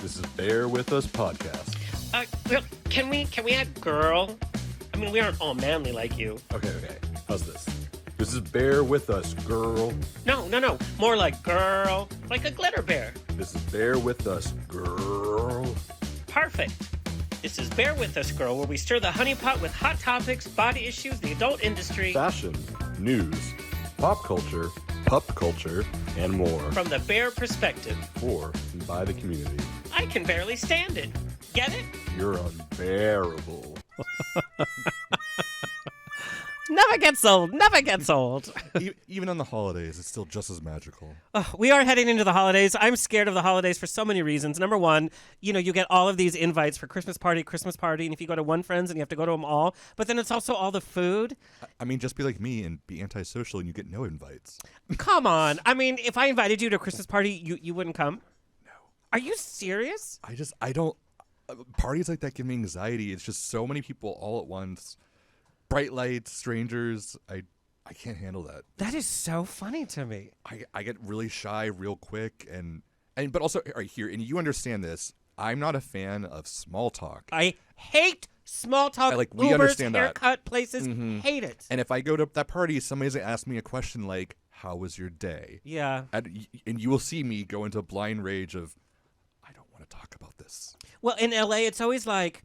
This is Bear With Us podcast. Well, can we add Gurrrl? I mean, we aren't all manly like you. Okay. How's this? This is Bear With Us, girl. No. More like Gurrrl, like a glitter bear. This is Bear With Us, girl. Perfect. This is Bear With Us, Girl, where we stir the honey pot with hot topics, body issues, the adult industry. Fashion, news, pop culture, pup culture, and more. From the bear perspective. For and by the community. I can barely stand it. Get it? You're unbearable. Never gets old. Never gets old. Even on the holidays, it's still just as magical. We are heading into the holidays. I'm scared of the holidays for so many reasons. Number one, you get all of these invites for Christmas party, and if you go to one friend's and you have to go to them all, but then it's also all the food. I mean, just be like me and be antisocial and you get no invites. Come on. I mean, if I invited you to a Christmas party, you wouldn't come? No. Are you serious? I don't, parties like that give me anxiety. It's just so many people all at once. Bright lights, strangers. I can't handle that. That is so funny to me. I get really shy real quick but also right here, and you understand this, I'm not a fan of small talk. I hate small talk. We Ubers, understand that. haircut places, hate it. And if I go to that party, somebody's gonna ask me a question like, "How was your day?" Yeah. And you will see me go into a blind rage of, I don't want to talk about this. Well, in LA, it's always like,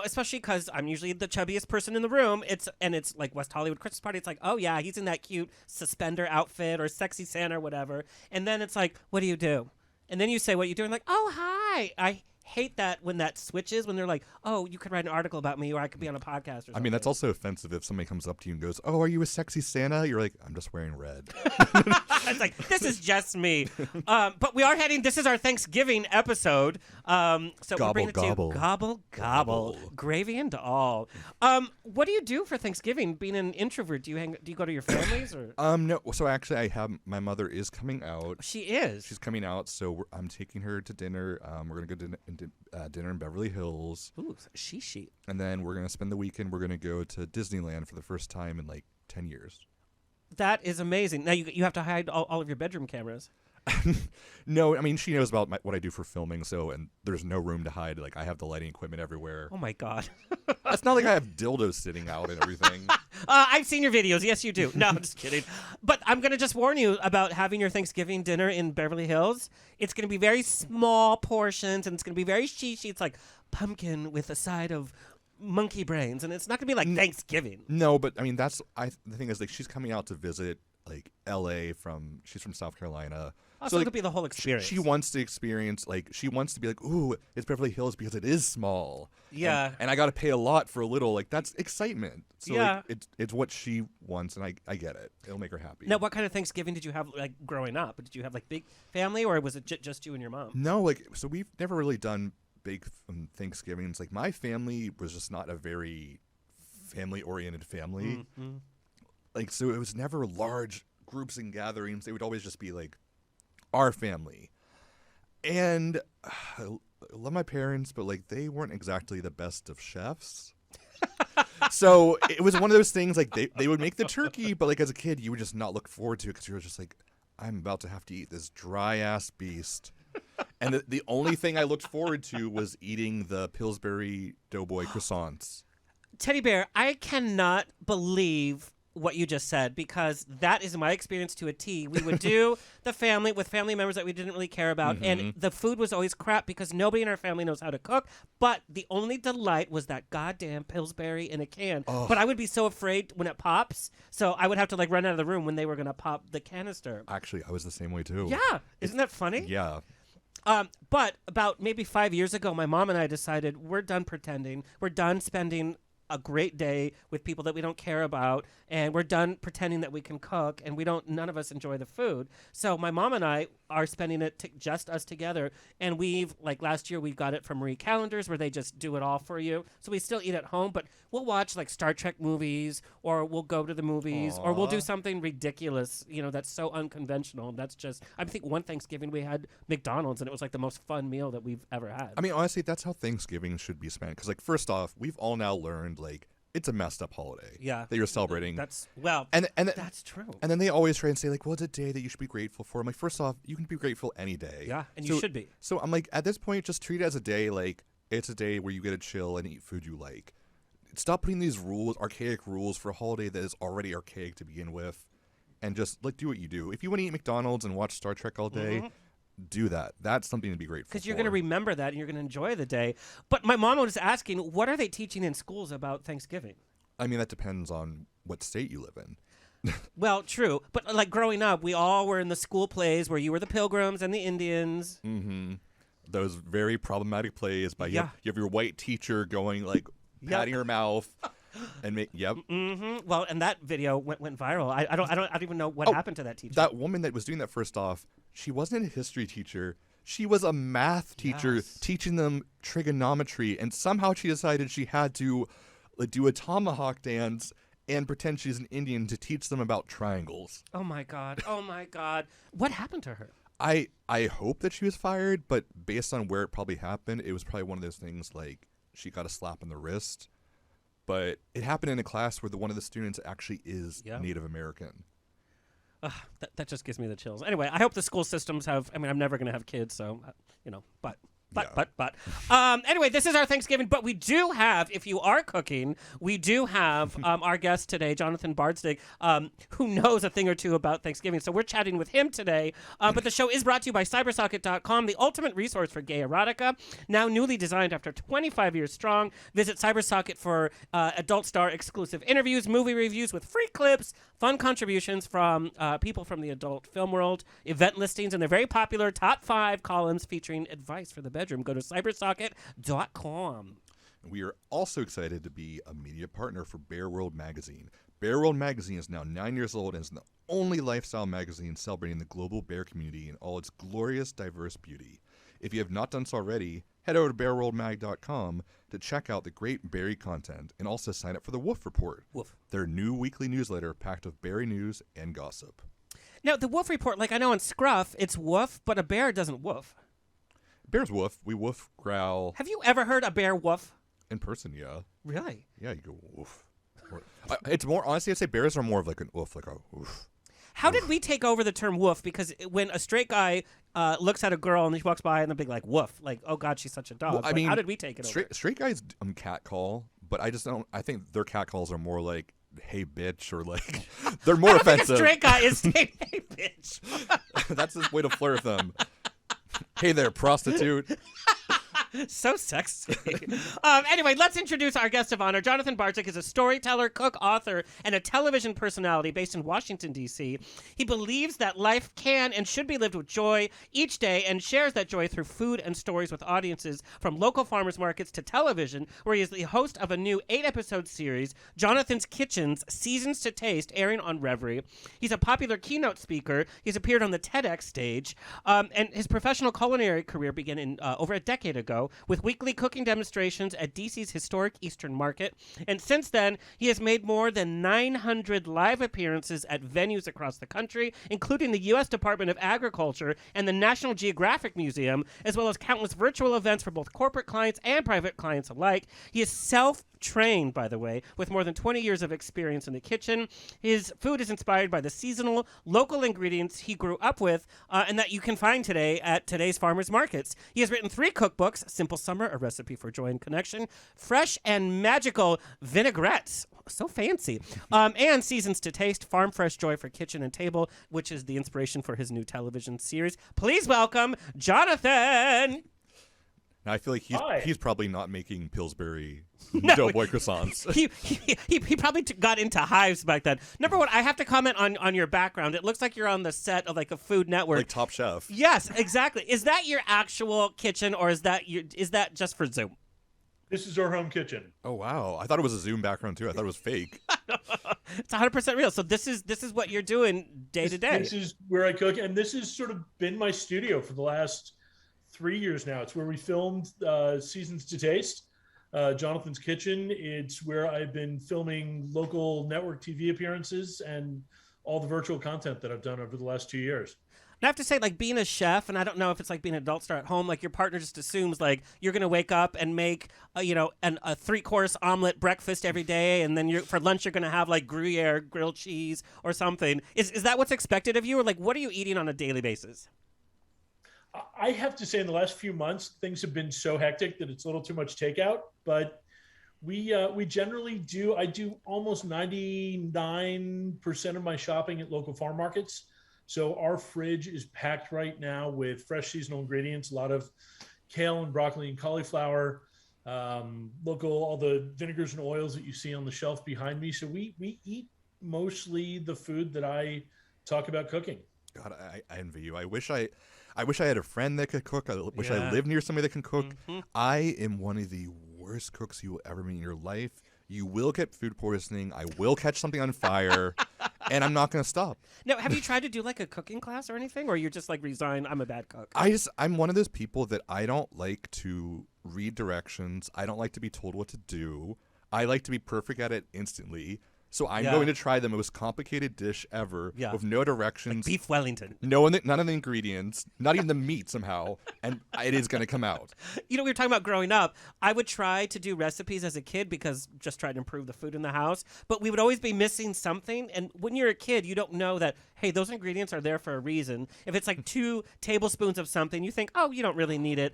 especially because I'm usually the chubbiest person in the room. It's like West Hollywood Christmas party. It's like, oh yeah, he's in that cute suspender outfit or sexy Santa or whatever. And then it's like, what do you do? And then you say what you do, and like, oh hi. I hate that when that switches, when they're like, oh, you could write an article about me, or I could be on a podcast or something. I mean, that's also offensive if somebody comes up to you and goes, "Oh, are you a sexy Santa?" You're like, "I'm just wearing red." It's like, this is just me. But we are this is our Thanksgiving episode. So we're bringing it to you. Gobble. Gravy and all. What do you do for Thanksgiving? Being an introvert, do you go to your families or? No. So actually, my mother is coming out. She is. She's coming out, so I'm taking her to dinner. We're gonna go dinner in Beverly Hills. Ooh, she. And then we're gonna spend the weekend. We're gonna go to Disneyland for the first time in like 10 years. That is amazing. Now you have to hide all of your bedroom cameras. No, I mean, she knows about what I do for filming, and there's no room to hide. Like, I have the lighting equipment everywhere. Oh, my God. It's not like I have dildos sitting out and everything. I've seen your videos. Yes, you do. No, I'm just kidding. But I'm going to just warn you about having your Thanksgiving dinner in Beverly Hills. It's going to be very small portions, and it's going to be very shishi. It's like pumpkin with a side of monkey brains, and it's not going to be like Thanksgiving. No, but, I mean, the thing is, like, she's coming out to visit, like, L.A. She's from South Carolina. So it'll be the whole experience. She wants to experience, she wants to be like, ooh, it's Beverly Hills because it is small. Yeah. And I got to pay a lot for a little. Like, that's excitement. So, yeah. It's what she wants, and I get it. It'll make her happy. Now, what kind of Thanksgiving did you have, like, growing up? Did you have, like, big family, or was it just you and your mom? No, so we've never really done big Thanksgivings. Like, my family was just not a very family-oriented family. Mm-hmm. Like, so it was never large groups and gatherings. They would always just be, like, our family. And I love my parents, but like they weren't exactly the best of chefs. So it was one of those things, like they would make the turkey, but like as a kid you would just not look forward to it because you were just like, I'm about to have to eat this dry ass beast. And the only thing I looked forward to was eating the Pillsbury Doughboy croissants. Teddy Bear, I cannot believe what you just said, because that is my experience to a T. We would do the family with family members that we didn't really care about, and the food was always crap because nobody in our family knows how to cook, but the only delight was that goddamn Pillsbury in a can. Oh. But I would be so afraid when it pops, so I would have to like run out of the room when they were going to pop the canister. Actually, I was the same way too. Yeah. Isn't that funny? Yeah. But about maybe 5 years ago, my mom and I decided we're done pretending. We're done spending a great day with people that we don't care about, and we're done pretending that we can cook, and none of us enjoy the food. So my mom and I are spending it just us together, and last year we got it from Marie Callender's where they just do it all for you. So we still eat at home, but we'll watch like Star Trek movies, or we'll go to the movies, or we'll do something ridiculous, that's so unconventional. That's just, I think one Thanksgiving we had McDonald's, and it was like the most fun meal that we've ever had. I mean, honestly, that's how Thanksgiving should be spent. Because, like, first off, we've all now learned, like, it's a messed up holiday. Yeah. That you're celebrating. That's that's true. And then they always try and say like, well, it's a day that you should be grateful for. I'm like, first off, you can be grateful any day. Yeah, and you should be. So I'm like, at this point, just treat it as a day like it's a day where you get to chill and eat food you like. Stop putting these archaic rules for a holiday that is already archaic to begin with, and just like do what you do. If you want to eat McDonald's and watch Star Trek all day, do that. That's something to be grateful for. Because you're going to remember that and you're going to enjoy the day. But my mom was asking, what are they teaching in schools about Thanksgiving? I mean, that depends on what state you live in. Well, true. But like growing up, we all were in the school plays where you were the Pilgrims and the Indians. Mm-hmm. Those very problematic plays by you have your white teacher going like patting her mouth and Well, and that video went viral. I don't even know what happened to that teacher. That woman that was doing that, first off, she wasn't a history teacher. She was a math teacher teaching them trigonometry, and somehow she decided she had to do a tomahawk dance and pretend she's an Indian to teach them about triangles. Oh my god. Oh my god. What happened to her? I hope that she was fired, but based on where it probably happened, it was probably one of those things like she got a slap on the wrist. But it happened in a class where one of the students actually is Native American. That just gives me the chills. Anyway, I hope the school systems have. I mean, I'm never going to have kids, so but. Anyway, this is our Thanksgiving, but we do have, if you are cooking, we do have our guest today, Jonathan Bardzik, who knows a thing or two about Thanksgiving. So we're chatting with him today. But the show is brought to you by cybersocket.com, the ultimate resource for gay erotica, now newly designed after 25 years strong. Visit Cybersocket for adult star exclusive interviews, movie reviews with free clips, fun contributions from people from the adult film world, event listings, and their very popular top 5 columns featuring advice for the bedroom. Go to cybersocket.com. We are also excited to be a media partner for Bear World Magazine. Bear World Magazine is now 9 years old and is the only lifestyle magazine celebrating the global bear community in all its glorious, diverse beauty. If you have not done so already, head over to bearworldmag.com to check out the great berry content and also sign up for the Woof Report, their new weekly newsletter packed with berry news and gossip. Now, the Woof Report, like I know in Scruff, it's woof, but a bear doesn't woof. Bears woof. We woof, growl. Have you ever heard a bear woof? In person, yeah. Really? Yeah, you go woof. It's more, honestly, I'd say bears are more of like an oof, like a oof. How did we take over the term woof? Because when a straight guy looks at a girl and she walks by and they'll be like, woof. Like, oh, God, she's such a dog. Well, I mean, how did we take it over? Straight guys cat call, but I just don't, I think their cat calls are more like, hey, bitch, or like, they're more offensive. A straight guy is saying, hey, bitch. That's his way to flirt with them. Hey there, prostitute. So sexy. Anyway, let's introduce our guest of honor. Jonathan Bardzik is a storyteller, cook, author, and a television personality based in Washington, D.C. He believes that life can and should be lived with joy each day and shares that joy through food and stories with audiences from local farmers markets to television, where he is the host of a new 8-episode series, Jonathan's Kitchens, Seasons to Taste, airing on Revry. He's a popular keynote speaker. He's appeared on the TedX stage, and his professional culinary career began over a decade ago with weekly cooking demonstrations at DC's historic Eastern Market. And since then, he has made more than 900 live appearances at venues across the country, including the U.S. Department of Agriculture and the National Geographic Museum, as well as countless virtual events for both corporate clients and private clients alike. He is self-trained, by the way, with more than 20 years of experience in the kitchen. His food is inspired by the seasonal, local ingredients he grew up with and that you can find today at today's farmers markets. He has written 3 cookbooks: Simple Summer, A Recipe for Joy and Connection, Fresh and Magical Vinaigrettes, so fancy, and Seasons to Taste, Farm Fresh Joy for Kitchen and Table, which is the inspiration for his new television series. Please welcome Jonathan. Now I feel like he's probably not making Pillsbury Doughboy croissants. He probably got into hives back then. Number one, I have to comment on your background. It looks like you're on the set of like a Food Network, like Top Chef. Yes, exactly. Is that your actual kitchen, or is that just for Zoom? This is our home kitchen. Oh wow! I thought it was a Zoom background too. I thought it was fake. It's 100% real. So this is what you're doing day to day. This is where I cook, and this has sort of been my studio for the last 3 years now. It's where we filmed Seasons to Taste, Jonathan's Kitchen. It's where I've been filming local network TV appearances and all the virtual content that I've done over the last 2 years. I have to say, like, being a chef, and I don't know if it's like being an adult star at home, like, your partner just assumes, like, you're going to wake up and make, a 3-course omelet breakfast every day, and then for lunch you're going to have, like, Gruyere, grilled cheese, or something. Is that what's expected of you, or, like, what are you eating on a daily basis? I have to say, in the last few months, things have been so hectic that it's a little too much takeout, but we generally do. I do almost 99% of my shopping at local farm markets. So our fridge is packed right now with fresh seasonal ingredients, a lot of kale and broccoli and cauliflower, all the vinegars and oils that you see on the shelf behind me. So we eat mostly the food that I talk about cooking. God, I envy you. I wish I had a friend that could cook. I wish I lived near somebody that can cook. Mm-hmm. I am one of the worst cooks you will ever meet in your life. You will get food poisoning. I will catch something on fire, and I'm not going to stop. Now, have you tried to do like a cooking class or anything, or you're just like resigned? I'm a bad cook. I'm one of those people that I don't like to read directions. I don't like to be told what to do. I like to be perfect at it instantly. So I'm going to try the most complicated dish ever with no directions. Like beef Wellington. None of the ingredients, not even the meat somehow, and it is going to come out. We were talking about growing up. I would try to do recipes as a kid because just try to improve the food in the house, but we would always be missing something. And when you're a kid, you don't know that, hey, those ingredients are there for a reason. If it's like 2 tablespoons of something, you think, oh, you don't really need it.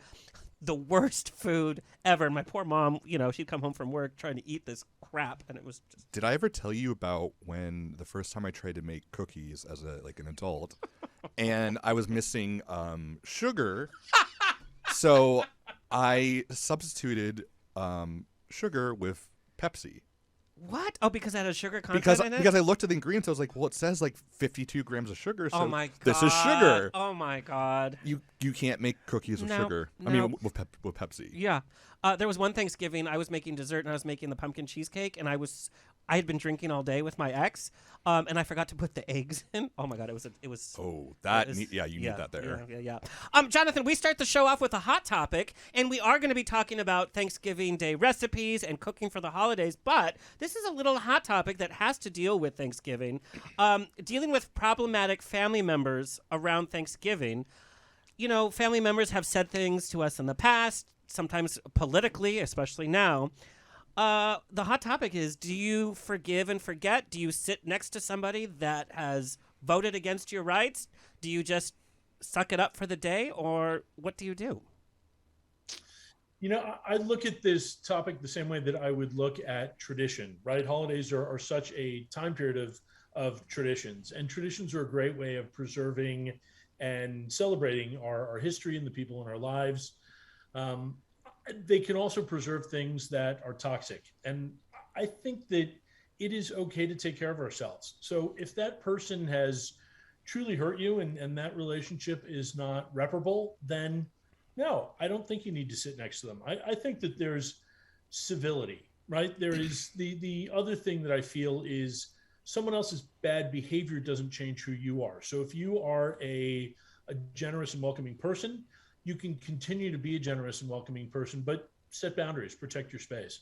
The worst food ever. And my poor mom, she'd come home from work trying to eat this crap, and it was just... Did I ever tell you about when the first time I tried to make cookies as an adult, and I was missing sugar, so I substituted sugar with Pepsi. What? Oh, because it had a sugar content in it? Because I looked at the ingredients, I was like, well, it says like 52 grams of sugar, so oh my God. This is sugar. Oh my God. You can't make cookies with sugar. No. I mean, with Pepsi. Yeah. There was one Thanksgiving, I was making dessert, and I was making the pumpkin cheesecake, and I had been drinking all day with my ex, and I forgot to put the eggs in. Oh my God, it was. Oh, you need that there. Yeah. Jonathan, we start the show off with a hot topic, and we are going to be talking about Thanksgiving Day recipes and cooking for the holidays, but this is a little hot topic that has to deal with Thanksgiving, dealing with problematic family members around Thanksgiving. Family members have said things to us in the past, sometimes politically, especially now. The hot topic is, do you forgive and forget? Do you sit next to somebody that has voted against your rights? Do you just suck it up for the day, or what do you do? I look at this topic the same way that I would look at tradition, right? Holidays are such a time period of traditions, and traditions are a great way of preserving and celebrating our history and the people in our lives. They can also preserve things that are toxic. And I think that it is okay to take care of ourselves. So if that person has truly hurt you and that relationship is not reparable, then no, I don't think you need to sit next to them. I think that there's civility, right? There is the other thing that I feel is someone else's bad behavior doesn't change who you are. So if you are a generous and welcoming person, you can continue to be a generous and welcoming person, but set boundaries, protect your space.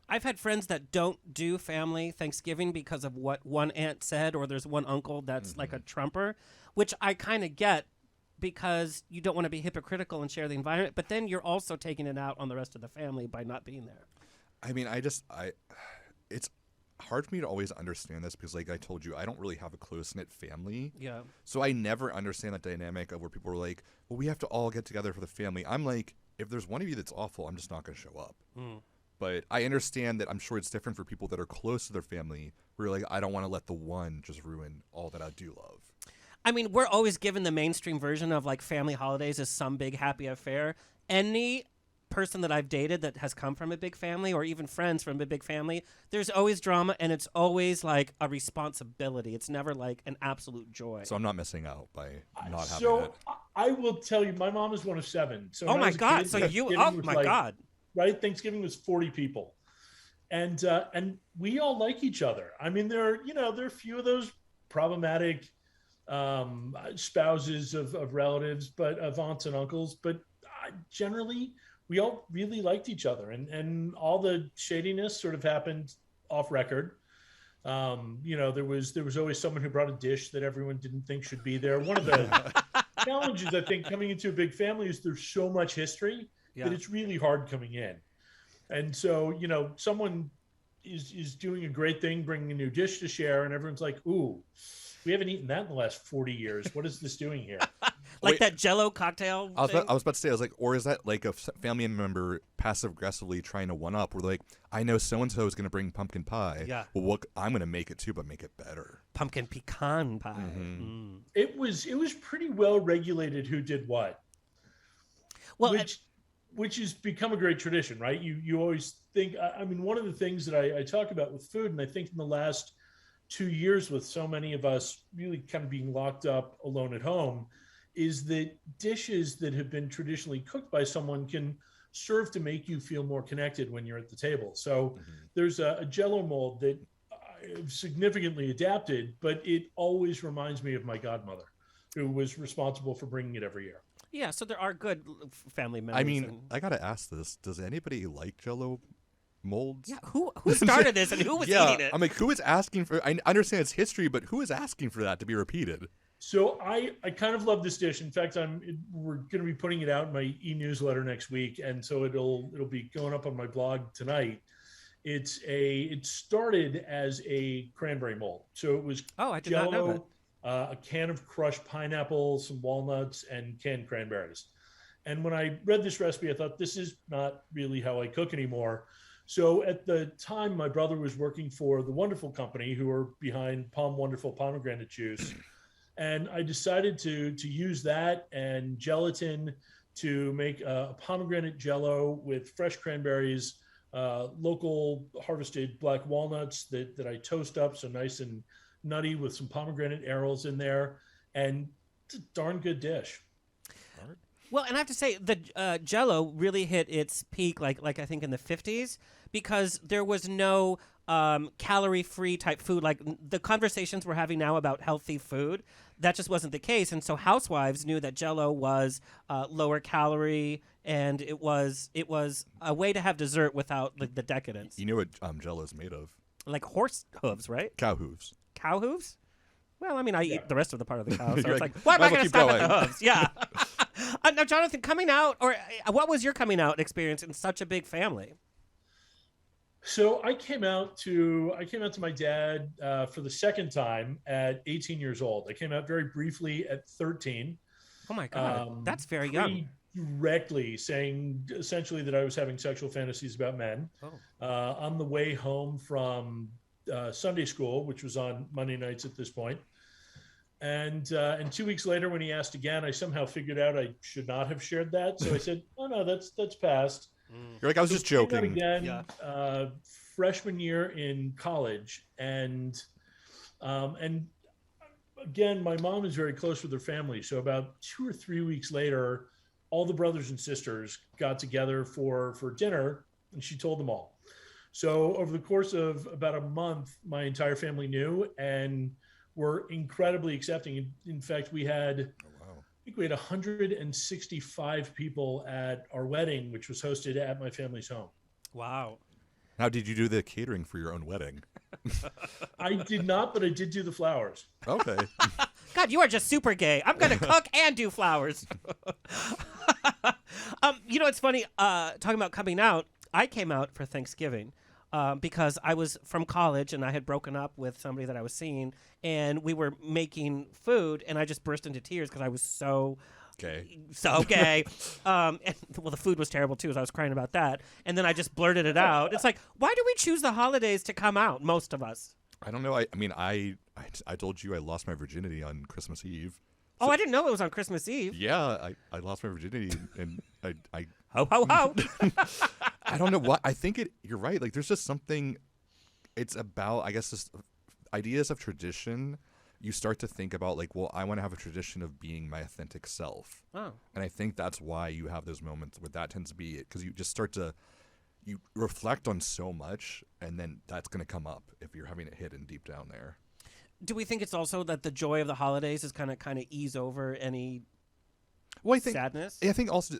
I've had friends that don't do family Thanksgiving because of what one aunt said, or there's one uncle that's like a trumper, which I kind of get because you don't want to be hypocritical and share the environment, but then you're also taking it out on the rest of the family by not being there. I mean, it's hard for me to always understand this because, like I told you, I don't really have a close-knit family. Yeah. So I never understand that dynamic of where people are like, well, we have to all get together for the family. I'm like, if there's one of you that's awful, I'm just not going to show up. But I understand that I'm sure it's different for people that are close to their family where you're like, I don't want to let the one just ruin all that I do love. I mean, we're always given the mainstream version of like family holidays as some big happy affair. Any person that I've dated that has come from a big family, or even friends from a big family, there's always drama, and it's always like a responsibility. It's never like an absolute joy. So I'm not missing out by not having it. So I will tell you, my mom is one of 7. So oh my God! So God! Right, Thanksgiving was 40 people, and we all like each other. I mean, there are a few of those problematic spouses of relatives, but of aunts and uncles, but generally we all really liked each other, and all the shadiness sort of happened off record. There was always someone who brought a dish that everyone didn't think should be there. One of the challenge is, I think, coming into a big family is there's so much history that it's really hard coming in. And so, someone is doing a great thing, bringing a new dish to share, and everyone's like, ooh, we haven't eaten that in the last 40 years. What is this doing here? Like that Jello cocktail I thing? was about to say, I was like, or is that like a family member passive aggressively trying to one up? Where like, I know so and so is going to bring pumpkin pie. Yeah. Well, I'm going to make it too, but make it better. Pumpkin pecan pie. Mm-hmm. It was pretty well regulated who did what. Well, which has become a great tradition, right? You always think. I mean, one of the things that I talk about with food, and I think in the last 2 years, with so many of us really kind of being locked up alone at home, is that dishes that have been traditionally cooked by someone can serve to make you feel more connected when you're at the table. So there's a Jello mold that I've significantly adapted, but it always reminds me of my godmother, who was responsible for bringing it every year. yeah, so there are good family members. I mean, I got to ask this. Does anybody like Jello molds? yeah, who started this and who was eating it? I'm like, who is asking for, I understand its history, but who is asking for that to be repeated? So I kind of love this dish. In fact, we're going to be putting it out in my e-newsletter next week, and so it'll be going up on my blog tonight. It started as a cranberry mold. So it was Oh, I did not know that. A can of crushed pineapple, some walnuts, and canned cranberries. And when I read this recipe, I thought, this is not really how I cook anymore. So at the time, my brother was working for the Wonderful Company, who are behind Palm Wonderful pomegranate juice. And I decided to use that and gelatin to make a pomegranate Jello with fresh cranberries, local harvested black walnuts that I toast up so nice and nutty with some pomegranate arils in there. And it's a darn good dish. Well, and I have to say, the Jello really hit its peak, like I think in the 50s, because there was no calorie-free type food. Like the conversations we're having now about healthy food, that just wasn't the case. And so housewives knew that Jello was lower calorie, and it was a way to have dessert without the decadence. You know what Jello is made of? Like horse hooves, right? Cow hooves. Cow hooves? Well, I mean, I eat the rest of the part of the cow, so You're it's like, like, why am I might going as to well stop keep at the going. hooves? Yeah. Now, Jonathan, coming out, or what was your coming out experience in such a big family? So I came out to my dad for the second time at 18 years old. I came out very briefly at 13. Oh my God, that's very young. Directly saying essentially that I was having sexual fantasies about men. Oh. On the way home from Sunday school, which was on Monday nights at this point. And 2 weeks later, when he asked again, I somehow figured out I should not have shared that. So I said, "Oh no, that's past." You're like, I was just joking. Again, Yeah. Freshman year in college, and again, my mom is very close with her family. So about 2 or 3 weeks later, all the brothers and sisters got together for dinner, and she told them all. So over the course of about a month, my entire family knew and were incredibly accepting. In fact, we had, I think we had 165 people at our wedding, which was hosted at my family's home. Wow. Now, did you do the catering for your own wedding? I did not, but I did do the flowers. Okay. God, you are just super gay. I'm going to cook and do flowers. It's funny, talking about coming out, I came out for Thanksgiving because I was from college and I had broken up with somebody that I was seeing, and we were making food, and I just burst into tears because I was so Okay. so gay. And, well, the food was terrible too, as I was crying about that. And then I just blurted it out. It's like, why do we choose the holidays to come out, most of us? I don't know. I mean, I told you I lost my virginity on Christmas Eve. Oh, I didn't know it was on Christmas Eve. Yeah, I lost my virginity, and I Ho, ho, ho. I don't know what. I think you're right. Like, there's just something. It's about, I guess, this ideas of tradition. You start to think about, like, well, I want to have a tradition of being my authentic self. Oh. And I think that's why you have those moments where that tends to be it, because you just start to, you reflect on so much, and then that's going to come up if you're having it hidden deep down there. Do we think it's also that the joy of the holidays is kind of ease over any sadness? I think also,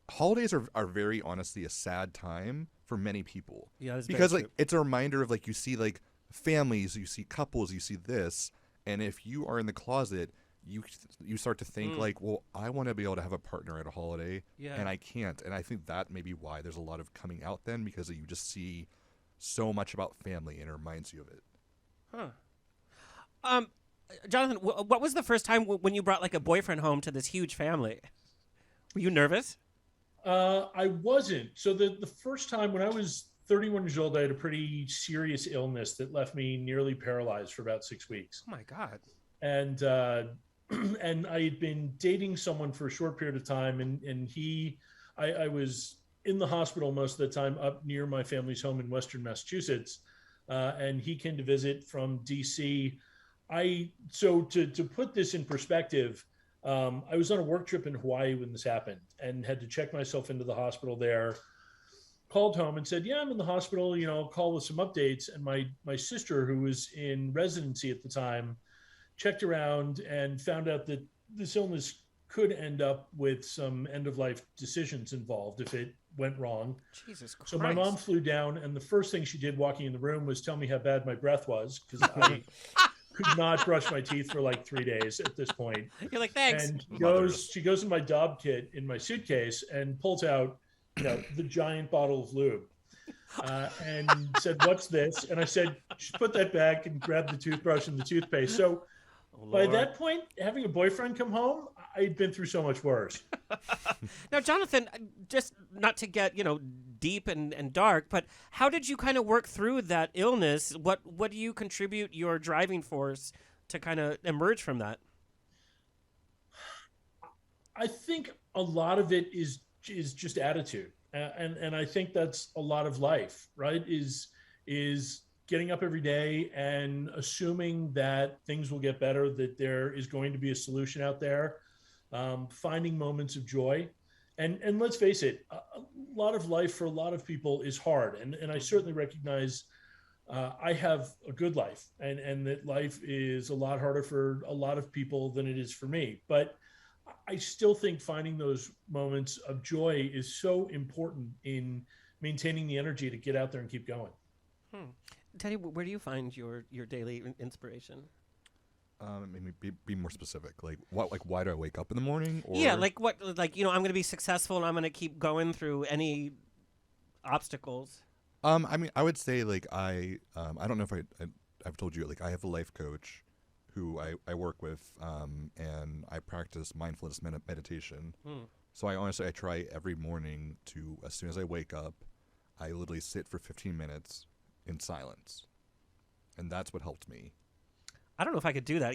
holidays are very honestly a sad time for many people. Yeah, that's because very like true. it's a reminder of, like, you see like families, you see couples, you see this, and if you are in the closet, you start to think like, well, I want to be able to have a partner at a holiday, and I can't. And I think that may be why there's a lot of coming out then, because you just see so much about family and it reminds you of it. Jonathan, what was the first time when you brought like a boyfriend home to this huge family? Were you nervous? I wasn't. So the first time when I was 31 years old, I had a pretty serious illness that left me nearly paralyzed for about 6 weeks. Oh my God. And and I had been dating someone for a short period of time, and I was in the hospital most of the time up near my family's home in Western Massachusetts, and he came to visit from DC. So to put this in perspective, I was on a work trip in Hawaii when this happened and had to check myself into the hospital there. Called home and said, yeah, I'm in the hospital, I'll call with some updates. And my sister, who was in residency at the time, checked around and found out that this illness could end up with some end-of-life decisions involved if it went wrong. Jesus Christ. So my mom flew down, and the first thing she did walking in the room was tell me how bad my breath was, because I could not brush my teeth for like 3 days at this point. You're like, thanks. And she goes in my Dob kit in my suitcase and pulls out, the giant bottle of lube, and said, "What's this?" And I said, "Just put that back," and grabbed the toothbrush and the toothpaste. So by that point, having a boyfriend come home, I'd been through so much worse. Now, Jonathan, just not to get, deep and dark, but how did you kind of work through that illness? What do you contribute your driving force to kind of emerge from that? I think a lot of it is just attitude. And I think that's a lot of life, right? Is getting up every day and assuming that things will get better, that there is going to be a solution out there, finding moments of joy. And let's face it, a lot of life for a lot of people is hard. And I certainly recognize I have a good life, and that life is a lot harder for a lot of people than it is for me. But I still think finding those moments of joy is so important in maintaining the energy to get out there and keep going. Teddy, where do you find your daily inspiration? Maybe be more specific. Like what? Like why do I wake up in the morning? Or... Yeah, like what? Like I'm going to be successful and I'm going to keep going through any obstacles. I would say like I don't know if I've told you, like I have a life coach who I work with, and I practice mindfulness meditation. So I try every morning to, as soon as I wake up, I literally sit for 15 minutes in silence, and that's what helped me. I don't know if I could do that.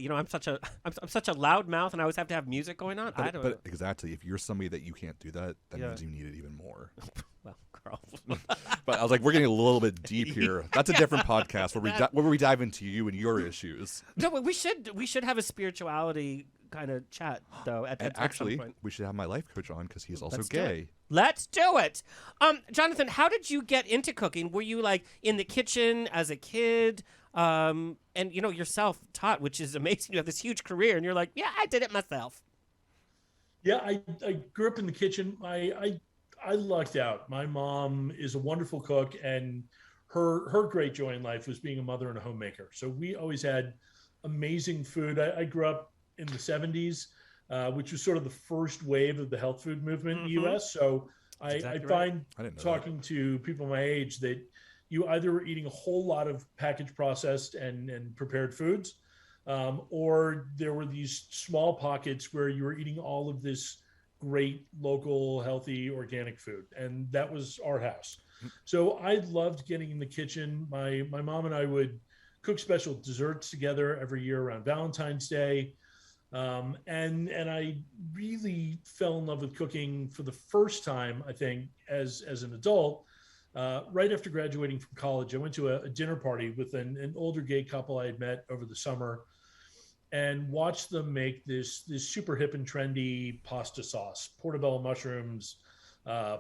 I'm such a loud mouth, and I always have to have music going on. But exactly, if you're somebody that you can't do that, that means you need it even more. Well, Gurrrl. But I was like, we're getting a little bit deep here. That's a different podcast where we dive into you and your issues. No, but we should have a spirituality kind of chat though. At actually, some point. we should have my life coach on because he's also gay. Let's do it. Jonathan, how did you get into cooking? Were you like in the kitchen as a kid? And you're self-taught, which is amazing. You have this huge career, and you're like, yeah, I did it myself. Yeah, I grew up in the kitchen. I lucked out. My mom is a wonderful cook, and her great joy in life was being a mother and a homemaker. So we always had amazing food. I grew up in the 70s, which was sort of the first wave of the health food movement in the U.S. So I find talking to people my age that you either were eating a whole lot of packaged, processed, and prepared foods, or there were these small pockets where you were eating all of this great local, healthy, organic food. And that was our house. So I loved getting in the kitchen. My mom and I would cook special desserts together every year around Valentine's Day. And I really fell in love with cooking for the first time, I think, as an adult. Right after graduating from college, I went to a dinner party with an older gay couple I had met over the summer, and watched them make this super hip and trendy pasta sauce, portobello mushrooms,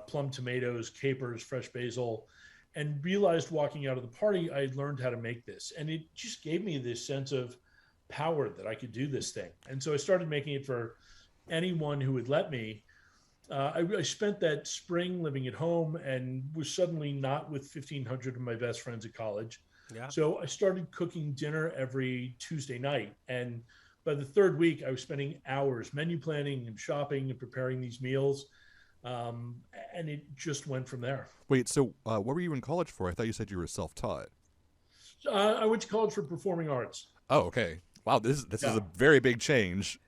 plum tomatoes, capers, fresh basil, and realized walking out of the party, I had learned how to make this. And it just gave me this sense of power that I could do this thing. And so I started making it for anyone who would let me. I spent that spring living at home and was suddenly not with 1,500 of my best friends at college. Yeah. So I started cooking dinner every Tuesday night. And by the third week, I was spending hours menu planning and shopping and preparing these meals. And it just went from there. Wait, so what were you in college for? I thought you said you were self-taught. I went to college for performing arts. Oh, okay. Wow, this is a very big change.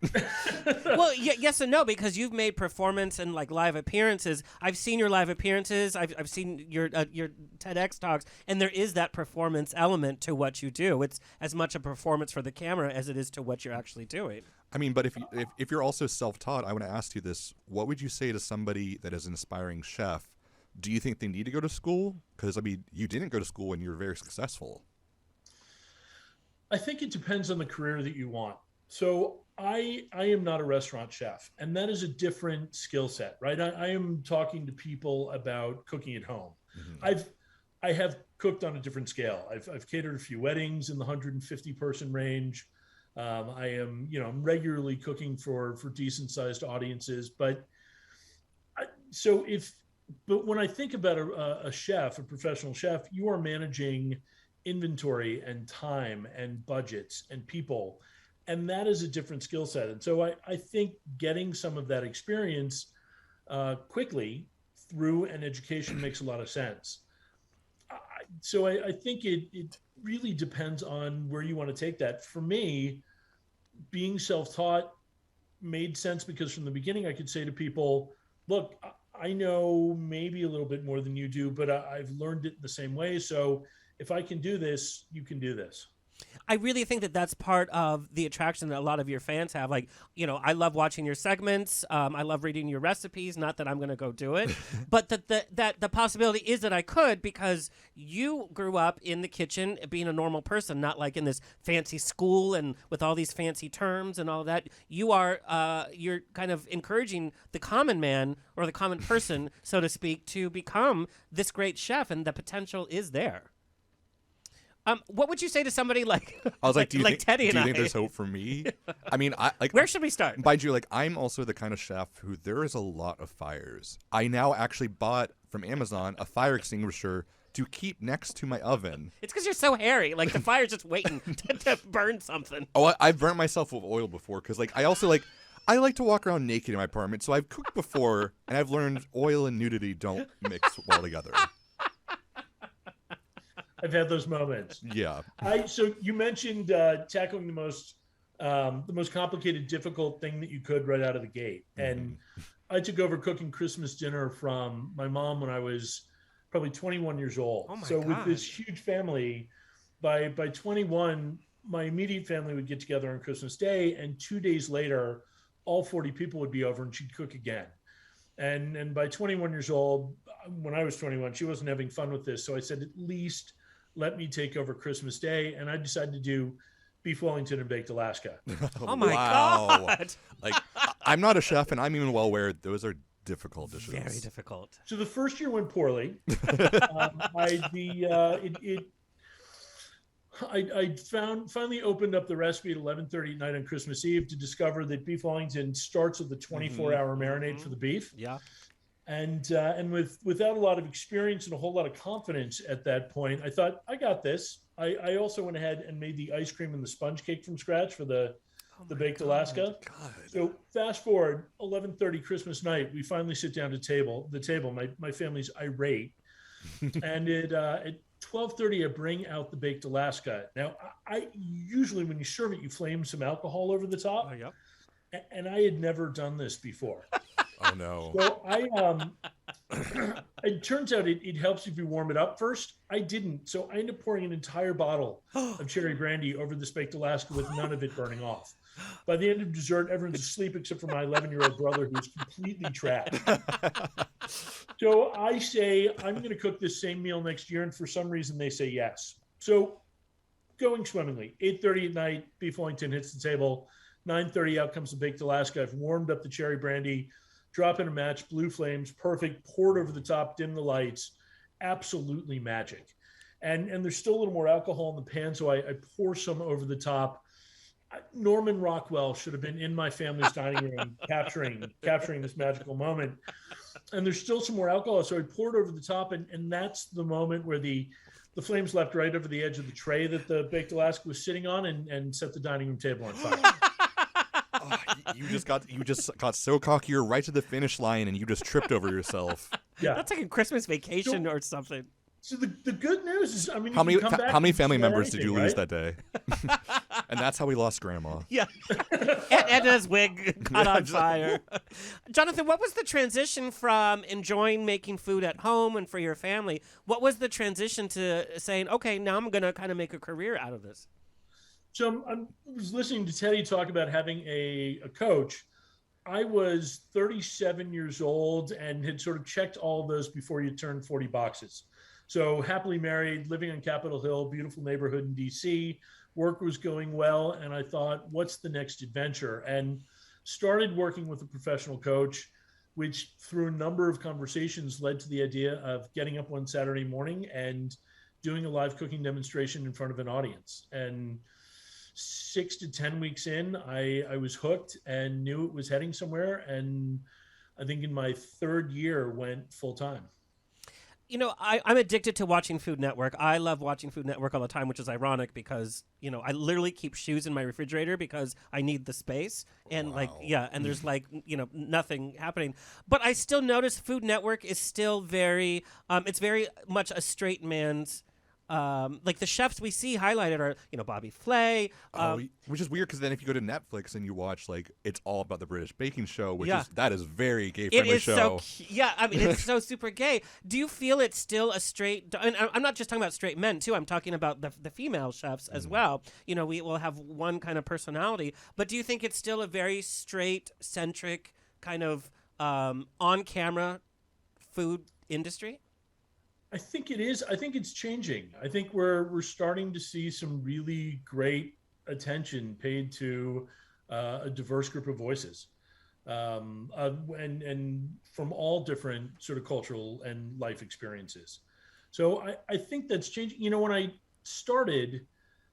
Well, yes and no, because you've made performance and like live appearances. I've seen your live appearances. I've seen your TEDx talks, and there is that performance element to what you do. It's as much a performance for the camera as it is to what you're actually doing. I mean, but if you're also self-taught, I want to ask you this: what would you say to somebody that is an aspiring chef? Do you think they need to go to school? Because I mean, you didn't go to school and you were very successful. I think it depends on the career that you want. So I am not a restaurant chef, and that is a different skill set, right? I am talking to people about cooking at home. Mm-hmm. I have cooked on a different scale. I've catered a few weddings in the 150 person range. I am, I'm regularly cooking for decent sized audiences, but when I think about a chef, a professional chef, you are managing inventory and time and budgets and people, and that is a different skill set. And so I think getting some of that experience quickly through an education makes a lot of sense. So I think it really depends on where you want to take that. For me, being self-taught made sense because from the beginning I could say to people, look, I know maybe a little bit more than you do, but I've learned it the same way. So if I can do this, you can do this. I really think that that's part of the attraction that a lot of your fans have. Like, I love watching your segments. I love reading your recipes. Not that I'm going to go do it, but that the possibility is that I could, because you grew up in the kitchen being a normal person, not like in this fancy school and with all these fancy terms and all that. You're kind of encouraging the common man or the common person, so to speak, to become this great chef, and the potential is there. What would you say to somebody like I was like, do you think, Teddy do you think there's hope for me? I mean, where should we start? Mind you, I'm also the kind of chef who there is a lot of fires. I now actually bought from Amazon a fire extinguisher to keep next to my oven. It's because you're so hairy. Like the fire's just waiting to burn something. Oh, I've burnt myself with oil before because I also I like to walk around naked in my apartment. So I've cooked before and I've learned oil and nudity don't mix well together. I've had those moments. Yeah. So you mentioned tackling the most complicated, difficult thing that you could right out of the gate. Mm-hmm. And I took over cooking Christmas dinner from my mom when I was probably 21 years old. Oh my so God. With this huge family, by 21, my immediate family would get together on Christmas Day, and 2 days later, all 40 people would be over and she'd cook again. And by 21 years old, when I was 21, she wasn't having fun with this. So I said, at least let me take over Christmas Day. And I decided to do beef Wellington and baked Alaska. Oh my God. I'm not a chef, and I'm even well aware those are difficult dishes. Very difficult. So the first year went poorly. I finally opened up the recipe at 11:30 at night on Christmas Eve to discover that beef Wellington starts with the 24-hour marinade for the beef. Yeah. And without a lot of experience and a whole lot of confidence at that point, I thought, I got this. I also went ahead and made the ice cream and the sponge cake from scratch for the baked Alaska. God. So fast forward, 11:30 Christmas night, we finally sit down to the table. My family's irate. And at 12:30, I bring out the baked Alaska. Now, I usually, when you serve it, you flame some alcohol over the top. Oh, yep. And I had never done this before. Oh no. So it turns out it helps if you warm it up first. I didn't. So I ended up pouring an entire bottle of cherry brandy over this baked Alaska with none of it burning off. By the end of dessert, everyone's asleep except for my 11-year-old brother, who's completely trapped. So I say, I'm going to cook this same meal next year. And for some reason, they say yes. So going swimmingly, 8:30 at night, beef Wellington hits the table. 9:30, out comes the baked Alaska. I've warmed up the cherry brandy, drop in a match, blue flames, perfect, poured over the top, dim the lights, absolutely magic. And there's still a little more alcohol in the pan, so I pour some over the top. Norman Rockwell should have been in my family's dining room capturing this magical moment. And there's still some more alcohol, so I poured over the top, and that's the moment where the flames leapt right over the edge of the tray that the baked Alaska was sitting on and set the dining room table on fire. You just got so cocky, you're right to the finish line, and you just tripped over yourself. Yeah. That's like a Christmas vacation or something. So the good news is, I mean, How you can come back many and family just members anything, did you lose right? that day? And that's how we lost Grandma. Yeah. And Edna's wig caught on fire. Jonathan, what was the transition from enjoying making food at home and for your family? What was the transition to saying, okay, now I'm going to kind of make a career out of this? So I was listening to Teddy talk about having a coach. I was 37 years old and had sort of checked all of those before you turned 40 boxes. So happily married, living on Capitol Hill, beautiful neighborhood in DC. Work was going well. And I thought, what's the next adventure? And started working with a professional coach, which through a number of conversations led to the idea of getting up one Saturday morning and doing a live cooking demonstration in front of an audience. And 6 to 10 weeks in, I was hooked and knew it was heading somewhere. And I think in my third year went full time. You know, I'm addicted to watching Food Network. I love watching Food Network all the time, which is ironic because, you know, I literally keep shoes in my refrigerator because I need the space. And and there's nothing happening. But I still notice Food Network is still very, it's very much a straight man's, like the chefs we see highlighted are, Bobby Flay. Which is weird because then if you go to Netflix and you watch, it's all about the British baking show, which is very gay-friendly It is show. It's so super gay. Do you feel it's still a straight, and I'm not just talking about straight men too, I'm talking about the female chefs as well. We will have one kind of personality, but do you think it's still a very straight-centric kind of on-camera food industry? I think it is. I think it's changing. I think we're starting to see some really great attention paid to a diverse group of voices, and from all different sort of cultural and life experiences. So I think that's changing. When I started,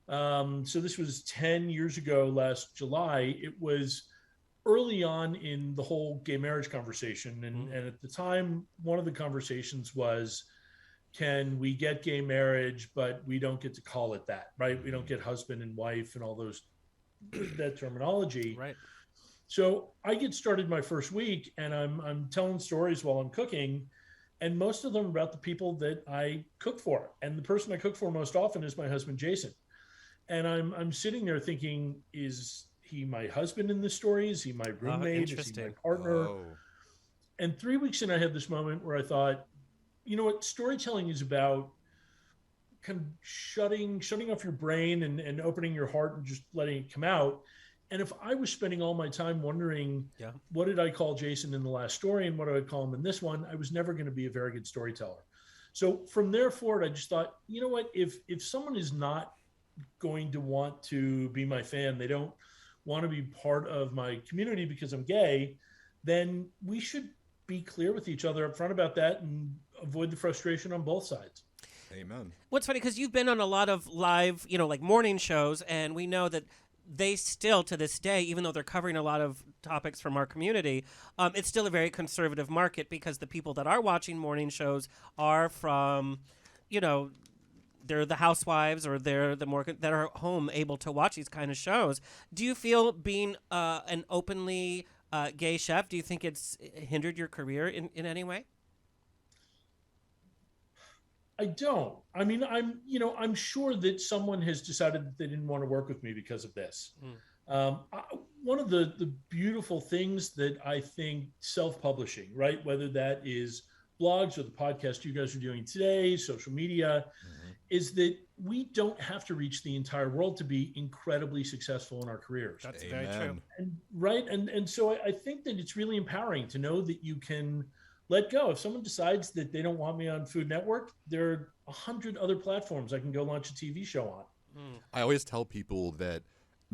so this was 10 years ago last July, it was early on in the whole gay marriage conversation. And at the time, one of the conversations was, can we get gay marriage, but we don't get to call it that, right? We don't get husband and wife and all that terminology. Right. So I get started my first week and I'm telling stories while I'm cooking, and most of them about the people that I cook for. And the person I cook for most often is my husband, Jason. And I'm sitting there thinking, is he my husband in this story? Is he my roommate? Is he my partner? Oh. And 3 weeks in, I had this moment where I thought, you know what, storytelling is about kind of shutting off your brain and opening your heart and just letting it come out. And if I was spending all my time wondering, what did I call Jason in the last story and what do I call him in this one, I was never going to be a very good storyteller. So from there forward, I just thought, you know what, if someone is not going to want to be my fan, they don't want to be part of my community because I'm gay, then we should be clear with each other up front about that and avoid the frustration on both sides. Amen. What's funny, because you've been on a lot of live, like morning shows, and we know that they still, to this day, even though they're covering a lot of topics from our community, it's still a very conservative market because the people that are watching morning shows are from, they're the housewives or they're the more that are home able to watch these kind of shows. Do you feel being an openly gay chef, do you think it's hindered your career in any way? I don't. I mean, I'm sure that someone has decided that they didn't want to work with me because of this. One of the beautiful things that I think self-publishing, right, whether that is blogs or the podcast you guys are doing today, social media, is that we don't have to reach the entire world to be incredibly successful in our careers. That's Amen. very true. And so I think that it's really empowering to know that you can let go. If someone decides that they don't want me on Food Network, there are 100 other platforms I can go launch a TV show on. I always tell people that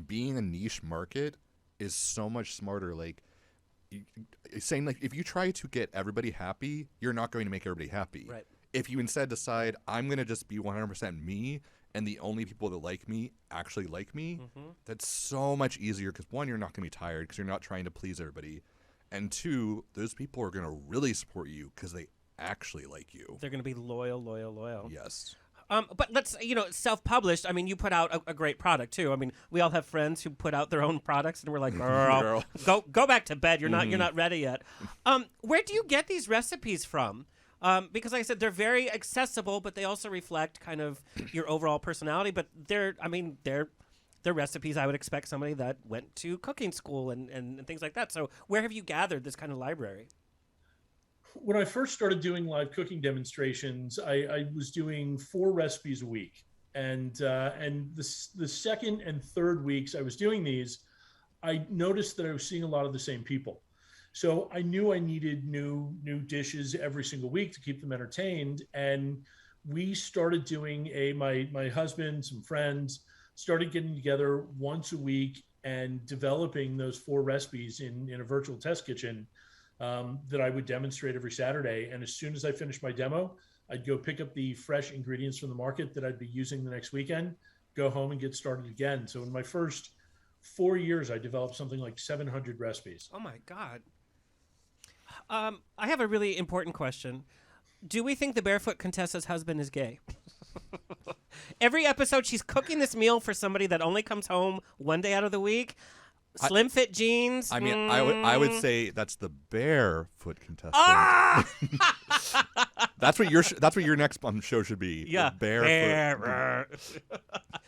being a niche market is so much smarter. Saying if you try to get everybody happy, you're not going to make everybody happy. Right. If you instead decide, I'm going to just be 100% me, and the only people that like me actually like me, that's so much easier because, one, you're not going to be tired because you're not trying to please everybody. And two, those people are going to really support you because they actually like you. They're going to be loyal. Yes. But let's, self-published. I mean, you put out a great product too. I mean, we all have friends who put out their own products, and we're like, girl, go back to bed. You're not ready yet. Where do you get these recipes from? Because, like I said, they're very accessible, but they also reflect kind of your overall personality. But they're recipes I would expect somebody that went to cooking school and things like that. So, where have you gathered this kind of library? When I first started doing live cooking demonstrations, I was doing 4 recipes a week, and the second and third weeks I was doing these, I noticed that I was seeing a lot of the same people. So I knew I needed new dishes every single week to keep them entertained, and we started doing my husband, some friends, started getting together once a week and developing those 4 recipes in a virtual test kitchen. That I would demonstrate every Saturday. And as soon as I finished my demo, I'd go pick up the fresh ingredients from the market that I'd be using the next weekend, go home and get started again. So in my first 4 years, I developed something like 700 recipes. Oh my God. I have a really important question. Do we think the barefoot Contessa's husband is gay? Every episode, she's cooking this meal for somebody that only comes home one day out of the week. Slim fit jeans. I mean, I would say that's the barefoot contestant. Ah! That's what your next show should be. Yeah, barefoot.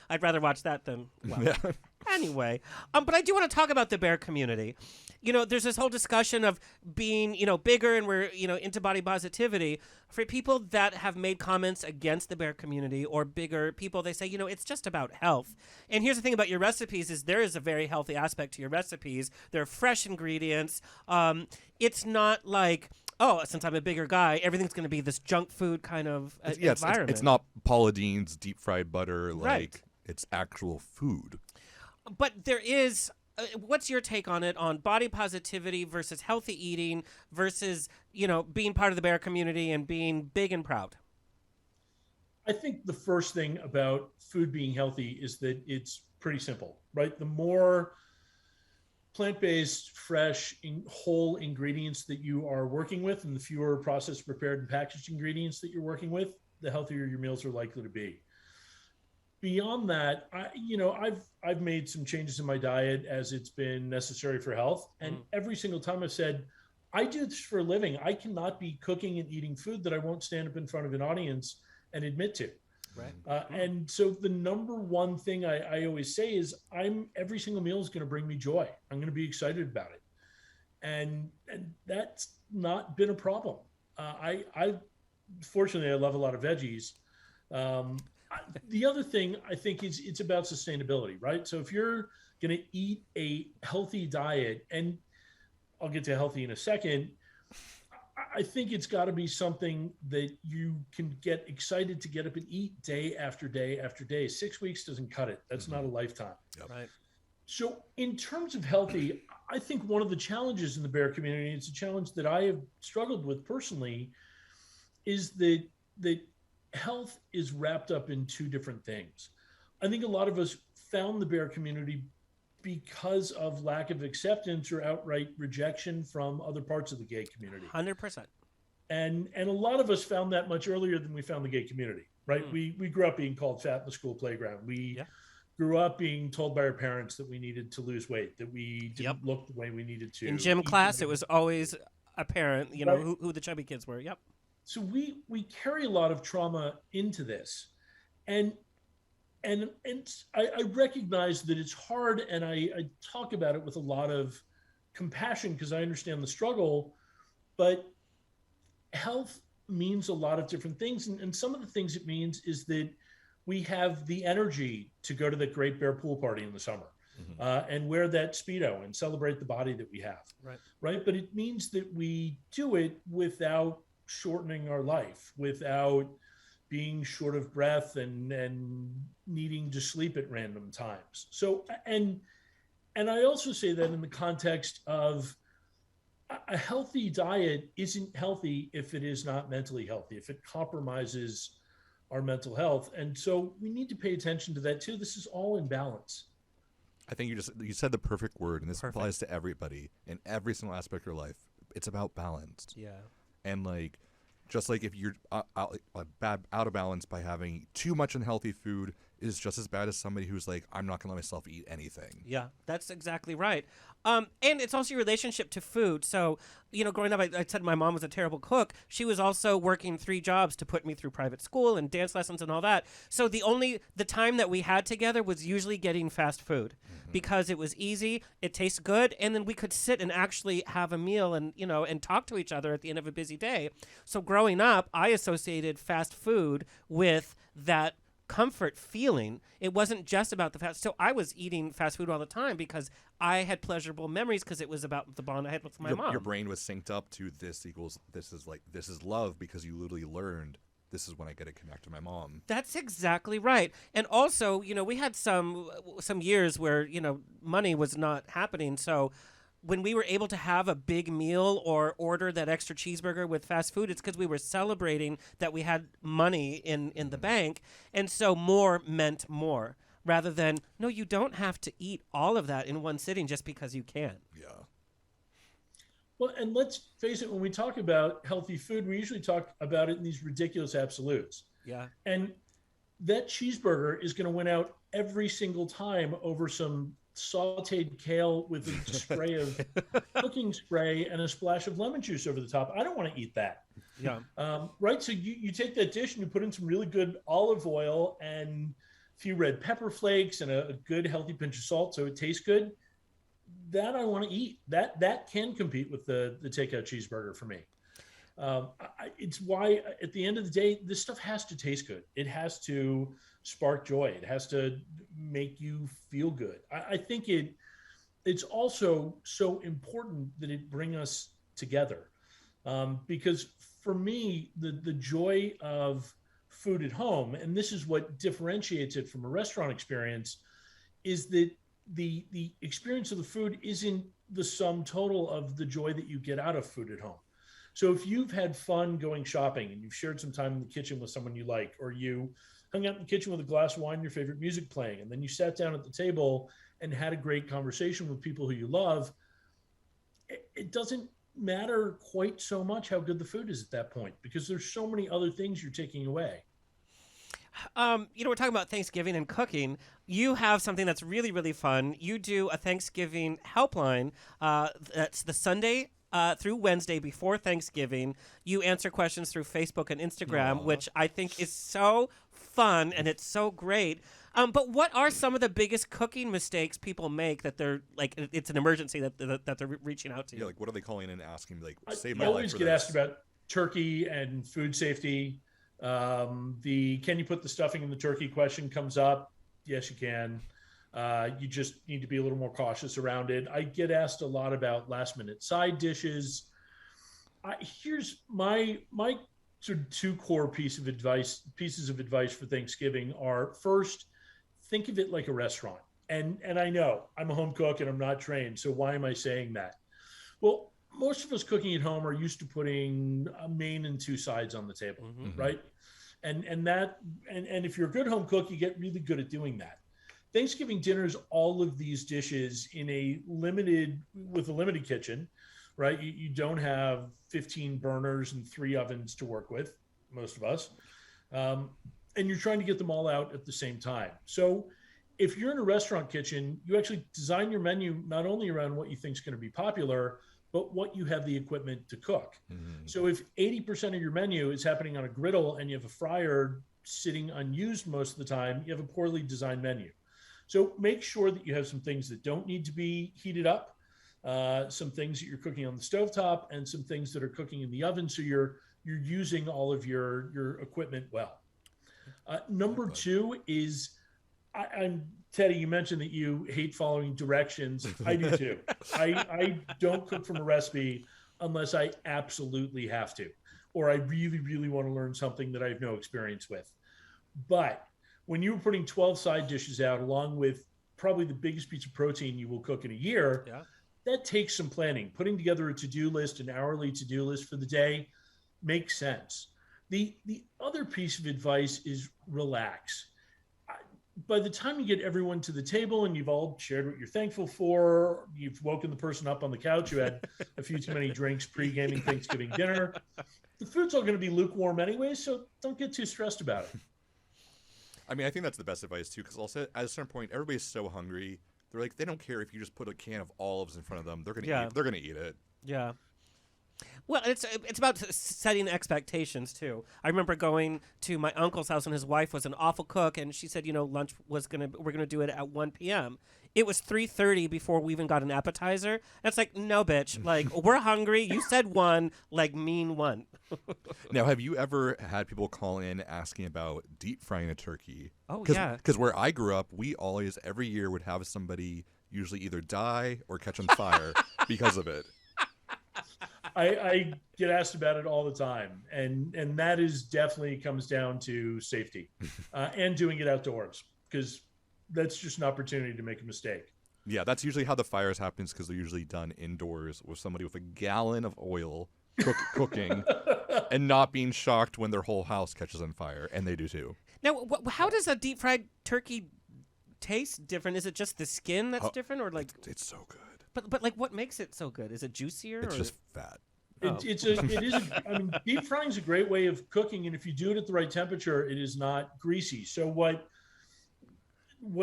I'd rather watch that than. Well. Yeah. Anyway, but I do want to talk about the bear community. There's this whole discussion of being, bigger, and we're, into body positivity. For people that have made comments against the bear community or bigger people, they say, it's just about health. And here's the thing about your recipes is there is a very healthy aspect to your recipes. They're fresh ingredients. It's not like, since I'm a bigger guy, everything's going to be this junk food kind of environment. It's not Paula Deen's deep fried butter. Right. It's actual food. But there is, what's your take on it, on body positivity versus healthy eating versus, being part of the bear community and being big and proud? I think the first thing about food being healthy is that it's pretty simple, right? The more plant-based, fresh, whole ingredients that you are working with, and the fewer processed, prepared, and packaged ingredients that you're working with, the healthier your meals are likely to be. Beyond that, I've made some changes in my diet as it's been necessary for health. And every single time I've said, I do this for a living. I cannot be cooking and eating food that I won't stand up in front of an audience and admit to. Right. And so the number one thing I always say is every single meal is going to bring me joy. I'm going to be excited about it. And that's not been a problem. Fortunately, I love a lot of veggies. The other thing I think is it's about sustainability, right? So if you're going to eat a healthy diet, and I'll get to healthy in a second, I think it's got to be something that you can get excited to get up and eat day after day after day. 6 weeks doesn't cut it. That's not a lifetime. Yep. Right. So in terms of healthy, I think one of the challenges in the bear community, it's a challenge that I have struggled with personally, is that health is wrapped up in 2 different things. I think a lot of us found the bear community because of lack of acceptance or outright rejection from other parts of the gay community. 100%. And a lot of us found that much earlier than we found the gay community, right? We grew up being called fat in the school playground. We grew up being told by our parents that we needed to lose weight, that we didn't look the way we needed to. In gym class, it was always apparent, Right. who the chubby kids were. Yep. So we carry a lot of trauma into this, and I recognize that it's hard, and I talk about it with a lot of compassion because I understand the struggle, but health means a lot of different things, and some of the things it means is that we have the energy to go to the Great Bear Pool Party in the summer. And wear that Speedo and celebrate the body that we have. Right. But it means that we do it without shortening our life, without being short of breath and needing to sleep at random times. So, and I also say that in the context of a healthy diet isn't healthy if it is not mentally healthy, if it compromises our mental health. And so we need to pay attention to that too. This is all in balance. I think you said the perfect word, and this applies to everybody in every single aspect of your life. It's about balance. Yeah. And Just like if you're out of balance by having too much unhealthy food is just as bad as somebody who's like, I'm not going to let myself eat anything. Yeah, that's exactly right. And it's also your relationship to food. So, growing up, I said my mom was a terrible cook. She was also working 3 jobs to put me through private school and dance lessons and all that. So the time that we had together was usually getting fast food because it was easy, it tastes good, and then we could sit and actually have a meal and, and talk to each other at the end of a busy day. So growing up, I associated fast food with that comfort feeling. It wasn't just about the fast. So I was eating fast food all the time because I had pleasurable memories because it was about the bond I had with my mom. Your brain was synced up to this is love because you literally learned this is when I get to connect to my mom. That's exactly right. And also, we had some years where, money was not happening. So when we were able to have a big meal or order that extra cheeseburger with fast food, it's because we were celebrating that we had money in the bank. And so more meant more rather than, no, you don't have to eat all of that in one sitting just because you can. Yeah. Well, and let's face it, when we talk about healthy food, we usually talk about it in these ridiculous absolutes. Yeah. And that cheeseburger is going to win out every single time over some sauteed kale with a spray of cooking spray and a splash of lemon juice over the top. I don't want to eat that. Yeah. Right. So you take that dish and you put in some really good olive oil and a few red pepper flakes and a good healthy pinch of salt so it tastes good. That I want to eat. That can compete with the takeout cheeseburger for me. It's why at the end of the day, this stuff has to taste good. It has to spark joy. It has to make you feel good. I think it's also so important that it bring us together. Because for me, the joy of food at home, and this is what differentiates it from a restaurant experience, is that the experience of the food isn't the sum total of the joy that you get out of food at home. So if you've had fun going shopping and you've shared some time in the kitchen with someone you like, or you hung out in the kitchen with a glass of wine, your favorite music playing, and then you sat down at the table and had a great conversation with people who you love, it doesn't matter quite so much how good the food is at that point, because there's so many other things you're taking away. We're talking about Thanksgiving and cooking. You have something that's really, really fun. You do a Thanksgiving helpline. That's the Sunday through Wednesday before Thanksgiving. You answer questions through Facebook and Instagram, which I think is so fun and it's so great. But what are some of the biggest cooking mistakes people make that they're like, it's an emergency that they're reaching out to you? Yeah, like what are they calling in and asking me, like, save I my life always for get this? asked about turkey and food safety. The can you put the stuffing in the turkey question comes up. Yes, you can. You just need to be a little more cautious around it. I get asked a lot about last minute side dishes. Here's my sort of 2 core pieces of advice for Thanksgiving are: first, think of it like a restaurant. And I know I'm a home cook and I'm not trained, so why am I saying that? Well, most of us cooking at home are used to putting a main and 2 sides on the table, right? And if you're a good home cook, you get really good at doing that. Thanksgiving dinner is all of these dishes with a limited kitchen, right? You don't have 15 burners and 3 ovens to work with, most of us. And you're trying to get them all out at the same time. So if you're in a restaurant kitchen, you actually design your menu not only around what you think is going to be popular, but what you have the equipment to cook. So if 80% of your menu is happening on a griddle and you have a fryer sitting unused most of the time, you have a poorly designed menu. So make sure that you have some things that don't need to be heated up, some things that you're cooking on the stovetop, and some things that are cooking in the oven. So you're using all of your equipment well. Number 2 is, I'm Teddy, you mentioned that you hate following directions. I do too. I don't cook from a recipe unless I absolutely have to, or I really, really want to learn something that I have no experience with. But when you're putting 12 side dishes out, along with probably the biggest piece of protein you will cook in a year, that takes some planning. Putting together a to-do list, an hourly to-do list for the day, makes sense. The other piece of advice is relax. By the time you get everyone to the table and you've all shared what you're thankful for, you've woken the person up on the couch who had a few too many drinks pre-gaming Thanksgiving dinner, the food's all going to be lukewarm anyway, so don't get too stressed about it. I mean, I think that's the best advice too, because also at a certain point, everybody's so hungry. They're like, they don't care if you just put a can of olives in front of them. They're gonna eat. They're gonna eat it. Yeah. Well, it's about setting expectations too. I remember going to my uncle's house, and his wife was an awful cook, and she said, lunch we're gonna do it at 1 p.m. It was 3:30 before we even got an appetizer. And it's like, no, bitch. Like, we're hungry. You said 1, like, mean 1. Now, have you ever had people call in asking about deep frying a turkey? Oh, yeah. Because where I grew up, we always, every year, would have somebody usually either die or catch on fire because of it. I get asked about it all the time, and that is definitely comes down to safety and doing it outdoors, because that's just an opportunity to make a mistake. Yeah, that's usually how the fires happens, because they're usually done indoors with somebody with a gallon of oil cooking and not being shocked when their whole house catches on fire, and they do too. Now, how does a deep fried turkey taste different? Is it just the skin that's different, or like it's so good? But like, what makes it so good? Is it juicier? It's just fat. I mean, deep frying is a great way of cooking, and if you do it at the right temperature, it is not greasy. So what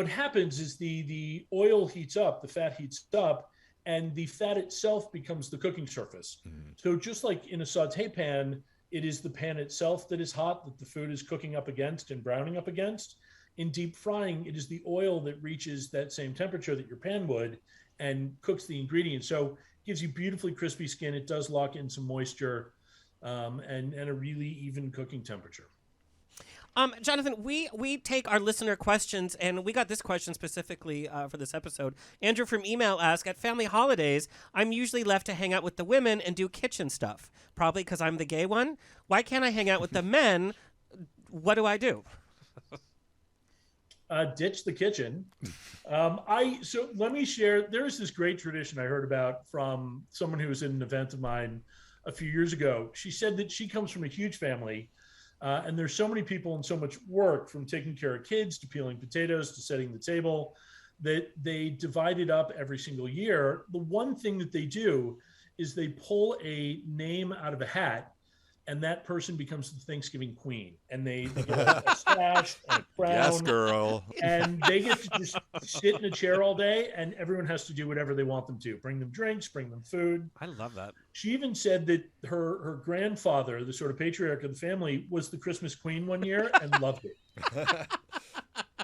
happens is the oil heats up, the fat heats up, and the fat itself becomes the cooking surface. Mm-hmm. So just like in a saute pan, it is the pan itself that is hot, that the food is cooking up against and browning up against. In deep frying, it is the oil that reaches that same temperature that your pan would and cooks the ingredients. So it gives you beautifully crispy skin. It does lock in some moisture and a really even cooking temperature. Jonathan, we take our listener questions, and we got this question specifically for this episode. Andrew from email asked, at family holidays, I'm usually left to hang out with the women and do kitchen stuff. Probably because I'm the gay one. Why can't I hang out with the men? What do I do? Ditch the kitchen. So let me share. There's this great tradition I heard about from someone who was in an event of mine a few years ago. She said that she comes from a huge family, and there's so many people and so much work, from taking care of kids to peeling potatoes to setting the table, that they divide it up every single year. The one thing that they do is they pull a name out of a hat, and that person becomes the Thanksgiving queen. And they get a sash and a crown. Yes, girl. And they get to just sit in a chair all day, and everyone has to do whatever they want them to. Bring them drinks, bring them food. I love that. She even said that her grandfather, the sort of patriarch of the family, was the Christmas queen one year and loved it.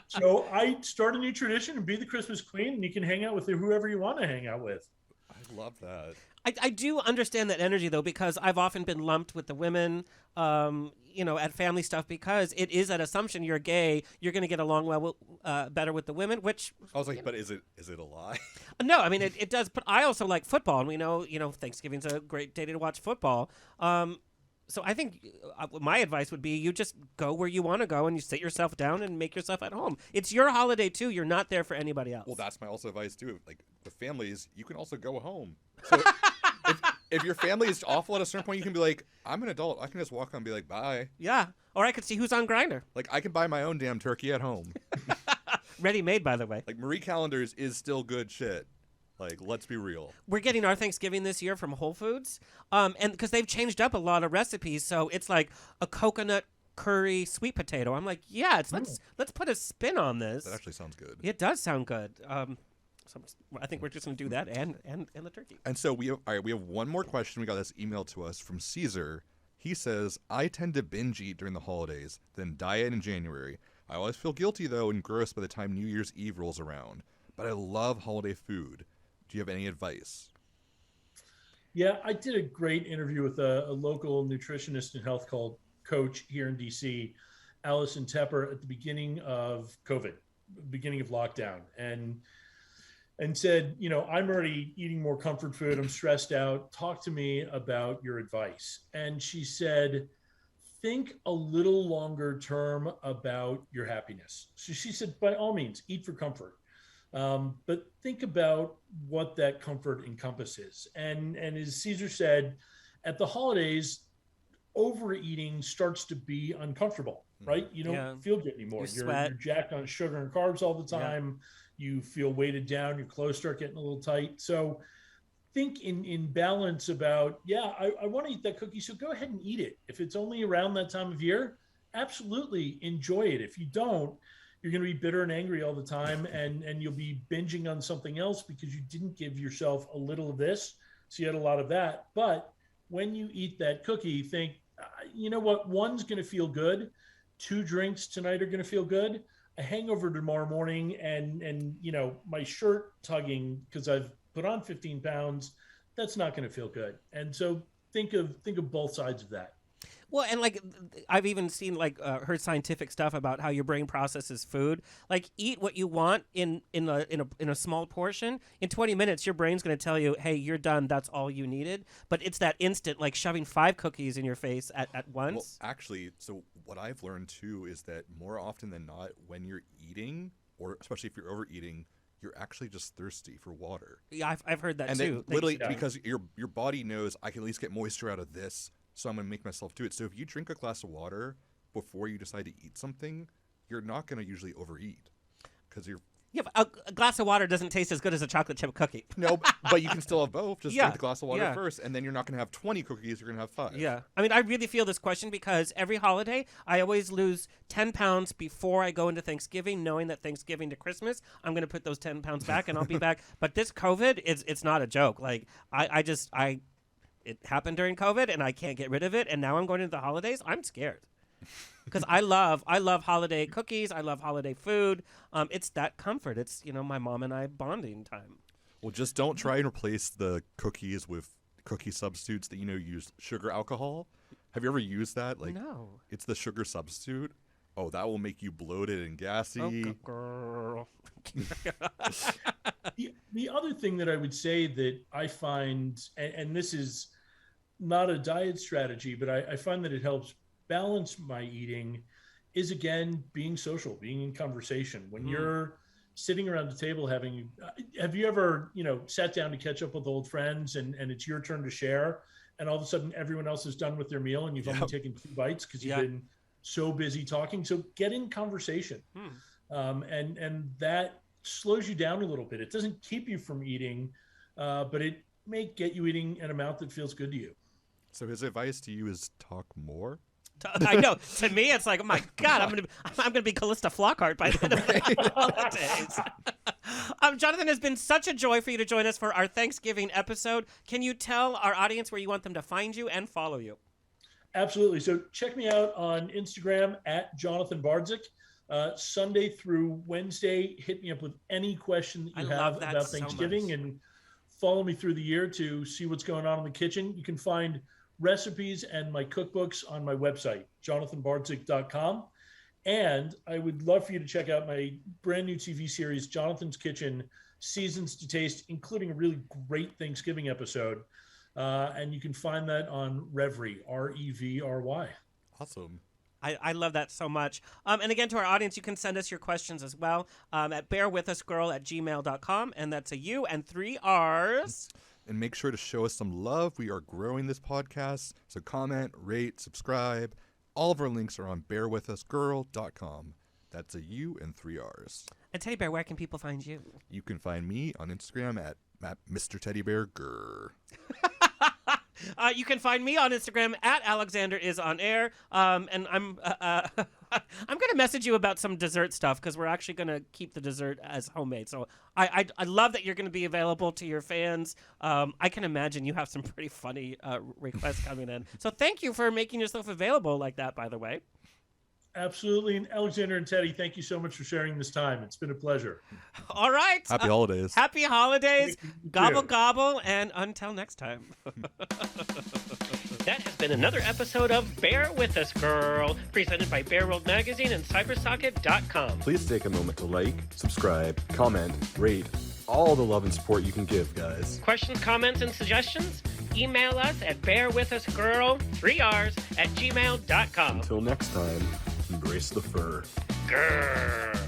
So I start a new tradition and be the Christmas queen, and you can hang out with whoever you want to hang out with. I love that. I do understand that energy, though, because I've often been lumped with the women, at family stuff, because it is an assumption you're gay, you're going to get along better with the women, which... I was like, but is it a lie? No, I mean, it does, but I also like football, and we know, Thanksgiving's a great day to watch football. So I think my advice would be you just go where you want to go, and you sit yourself down and make yourself at home. It's your holiday, too. You're not there for anybody else. Well, that's my also advice, too. Like, with families, you can also go home. So if your family is awful at a certain point, you can be like, I'm an adult. I can just walk on and be like, bye. Yeah. Or I could see who's on Grindr. Like, I can buy my own damn turkey at home. Ready made, by the way. Like, Marie Callender's is still good shit. Like, let's be real. We're getting our Thanksgiving this year from Whole Foods. And because they've changed up a lot of recipes. So it's like a coconut curry sweet potato. I'm like, yeah, let's put a spin on this. That actually sounds good. It does sound good. So I think we're just going to do that and the turkey. And so we have one more question. We got this email to us from Caesar. He says, I tend to binge eat during the holidays, then diet in January. I always feel guilty, though, and gross by the time New Year's Eve rolls around. But I love holiday food. Do you have any advice? Yeah, I did a great interview with a local nutritionist and health coach here in DC, Allison Tepper, at the beginning of COVID, beginning of lockdown, and said, I'm already eating more comfort food. I'm stressed out. Talk to me about your advice. And she said, think a little longer term about your happiness. So she said, by all means, eat for comfort. But think about what that comfort encompasses. And as Caesar said, at the holidays, overeating starts to be uncomfortable, right? You don't feel good anymore. You're jacked on sugar and carbs all the time. Yeah. You feel weighted down. Your clothes start getting a little tight. So think in balance about, yeah, I want to eat that cookie, so go ahead and eat it. If it's only around that time of year, absolutely enjoy it. If you don't, you're going to be bitter and angry all the time, and you'll be binging on something else because you didn't give yourself a little of this, so you had a lot of that. But when you eat that cookie, think, you know what, one's going to feel good, 2 drinks tonight are going to feel good, a hangover tomorrow morning, and you know, my shirt tugging because I've put on 15 pounds, that's not going to feel good. And so think of both sides of that. Well, and like I've even seen heard scientific stuff about how your brain processes food. Like, eat what you want in a small portion. In 20 minutes, your brain's going to tell you, "Hey, you're done. That's all you needed." But it's that instant, like shoving 5 cookies in your face at once. Well, actually, so what I've learned too is that more often than not, when you're eating, or especially if you're overeating, you're actually just thirsty for water. Yeah, I've heard that and too. And literally, because your body knows, I can at least get moisture out of this, so I'm going to make myself do it. So if you drink a glass of water before you decide to eat something, you're not going to usually overeat because you're... Yeah, but a glass of water doesn't taste as good as a chocolate chip cookie. No, but you can still have both. Just Yeah, drink the glass of water yeah. first, and then you're not going to have 20 cookies. You're going to have 5. Yeah. I mean, I really feel this question because every holiday, I always lose 10 pounds before I go into Thanksgiving, knowing that Thanksgiving to Christmas, I'm going to put those 10 pounds back and I'll be back. But this COVID, it's not a joke. Like, it happened during COVID, and I can't get rid of it. And now I'm going into the holidays. I'm scared because I love holiday cookies. I love holiday food. It's that comfort. It's, my mom and I bonding time. Well, just don't try and replace the cookies with cookie substitutes that use sugar alcohol. Have you ever used that? Like, no. It's the sugar substitute. Oh, that will make you bloated and gassy. Oh, girl. The other thing that I would say that I find, and this is not a diet strategy, but I find that it helps balance my eating, is again being social, being in conversation. When you're sitting around the table have you ever sat down to catch up with old friends and it's your turn to share, and all of a sudden everyone else is done with their meal and you've only taken 2 bites because you've been so busy talking? So get in conversation. And that slows you down a little bit. It doesn't keep you from eating, but it may get you eating an amount that feels good to you. So his advice to you is talk more? I know. To me, it's like, oh my God, I'm gonna be Callista Flockhart by the end of the holidays. Jonathan, has been such a joy for you to join us for our Thanksgiving episode. Can you tell our audience where you want them to find you and follow you? Absolutely. So check me out on Instagram at Jonathan Bardzik. Sunday through Wednesday, hit me up with any question that you have about Thanksgiving, and follow me through the year to see what's going on in the kitchen. You can find recipes and my cookbooks on my website, jonathanbardzik.com. And I would love for you to check out my brand new TV series, Jonathan's Kitchen, Seasons to Taste, including a really great Thanksgiving episode. And you can find that on Revry, Revry. Awesome. I love that so much. And again, to our audience, you can send us your questions as well at bearwithusgirl@gmail.com. And that's a U and 3 R's. And make sure to show us some love. We are growing this podcast. So comment, rate, subscribe. All of our links are on bearwithusgirl.com. That's a U and 3 R's. And Teddy Bear, where can people find you? You can find me on Instagram at Mr. Teddy Bear Gurrrl. You can find me on Instagram at AlexanderIsOnAir. And I'm going to message you about some dessert stuff because we're actually going to keep the dessert as homemade. So I love that you're going to be available to your fans. I can imagine you have some pretty funny requests coming in. So thank you for making yourself available like that, by the way. Absolutely. And Alexander and Teddy, thank you so much for sharing this time. It's been a pleasure. All right. Happy holidays. Happy holidays. Gobble, gobble. And until next time. That has been another episode of Bear With Us, Girl, presented by Bear World Magazine and Cybersocket.com. Please take a moment to like, subscribe, comment, rate, all the love and support you can give, guys. Questions, comments, and suggestions? Email us at bearwithusgirl, 3 R's, @gmail.com. Until next time, embrace the fur. Grrr.